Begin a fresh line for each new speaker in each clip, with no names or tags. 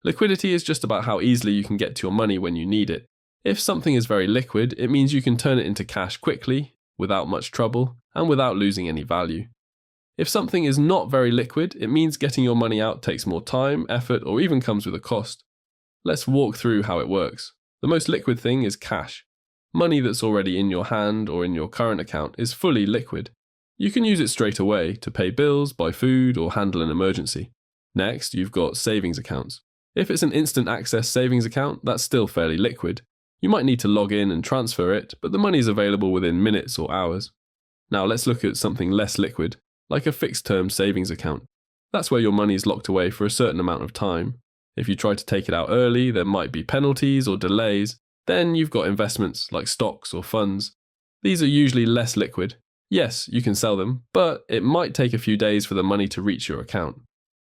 Liquidity is just about how easily you can get to your money when you need it. If something is very liquid, it means you can turn it into cash quickly, without much trouble, and without losing any value. If something is not very liquid, it means getting your money out takes more time, effort, or even comes with a cost. Let's walk through how it works. The most liquid thing is cash. Money that's already in your hand or in your current account is fully liquid. You can use it straight away to pay bills, buy food, or handle an emergency. Next, you've got savings accounts. If it's an instant access savings account, that's still fairly liquid. You might need to log in and transfer it, but the money is available within minutes or hours. Now let's look at something less liquid, like a fixed-term savings account. That's where your money is locked away for a certain amount of time. If you try to take it out early, there might be penalties or delays. Then you've got investments like stocks or funds. These are usually less liquid. Yes, you can sell them, but it might take a few days for the money to reach your account.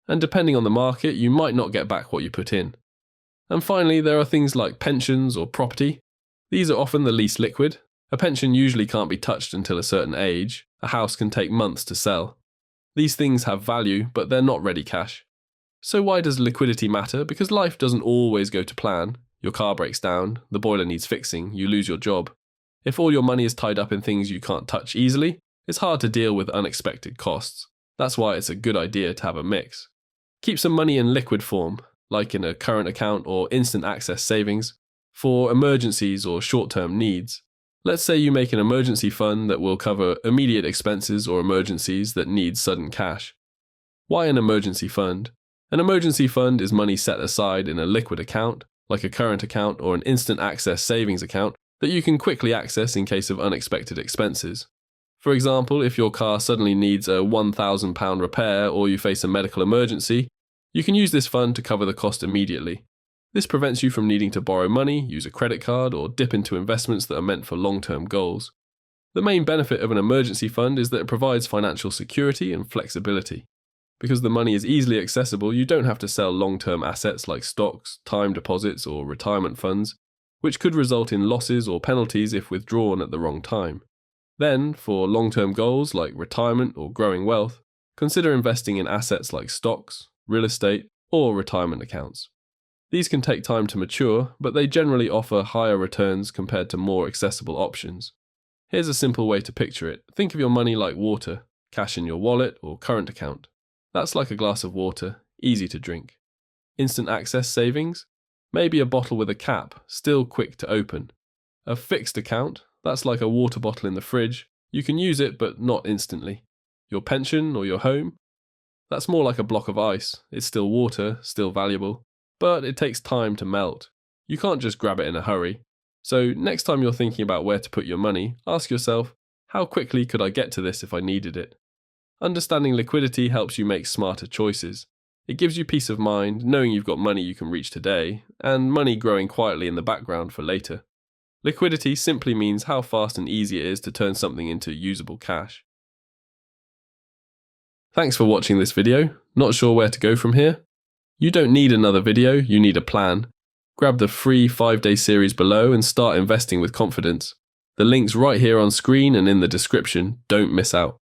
And depending on the market, you might not get back what you put in. And finally, there are things like pensions or property. These are often the least liquid. A pension usually can't be touched until a certain age. A house can take months to sell. These things have value, but they're not ready cash. So why does liquidity matter? Because life doesn't always go to plan. Your car breaks down, the boiler needs fixing, you lose your job. If all your money is tied up in things you can't touch easily, it's hard to deal with unexpected costs. That's why it's a good idea to have a mix. Keep some money in liquid form, like in a current account or instant access savings, for emergencies or short-term needs. Let's say you make an emergency fund that will cover immediate expenses or emergencies that need sudden cash. Why an emergency fund? An emergency fund is money set aside in a liquid account, like a current account or an instant access savings account, that you can quickly access in case of unexpected expenses. For example, if your car suddenly needs a £1,000 repair or you face a medical emergency, you can use this fund to cover the cost immediately. This prevents you from needing to borrow money, use a credit card, or dip into investments that are meant for long-term goals. The main benefit of an emergency fund is that it provides financial security and flexibility. Because the money is easily accessible, you don't have to sell long-term assets like stocks, time deposits, or retirement funds, which could result in losses or penalties if withdrawn at the wrong time. Then, for long-term goals like retirement or growing wealth, consider investing in assets like stocks, real estate, or retirement accounts. These can take time to mature, but they generally offer higher returns compared to more accessible options. Here's a simple way to picture it. Think of your money like water, cash in your wallet or current account. That's like a glass of water, easy to drink. Instant access savings? Maybe a bottle with a cap, still quick to open. A fixed account? That's like a water bottle in the fridge. You can use it, but not instantly. Your pension or your home? That's more like a block of ice. It's still water, still valuable, but it takes time to melt. You can't just grab it in a hurry. So next time you're thinking about where to put your money, ask yourself, how quickly could I get to this if I needed it? Understanding liquidity helps you make smarter choices. It gives you peace of mind knowing you've got money you can reach today, and money growing quietly in the background for later. Liquidity simply means how fast and easy it is to turn something into usable cash. Thanks for watching this video. Not sure where to go from here? You don't need another video, you need a plan. Grab the free 5-day series below and start investing with confidence. The link's right here on screen and in the description. Don't miss out.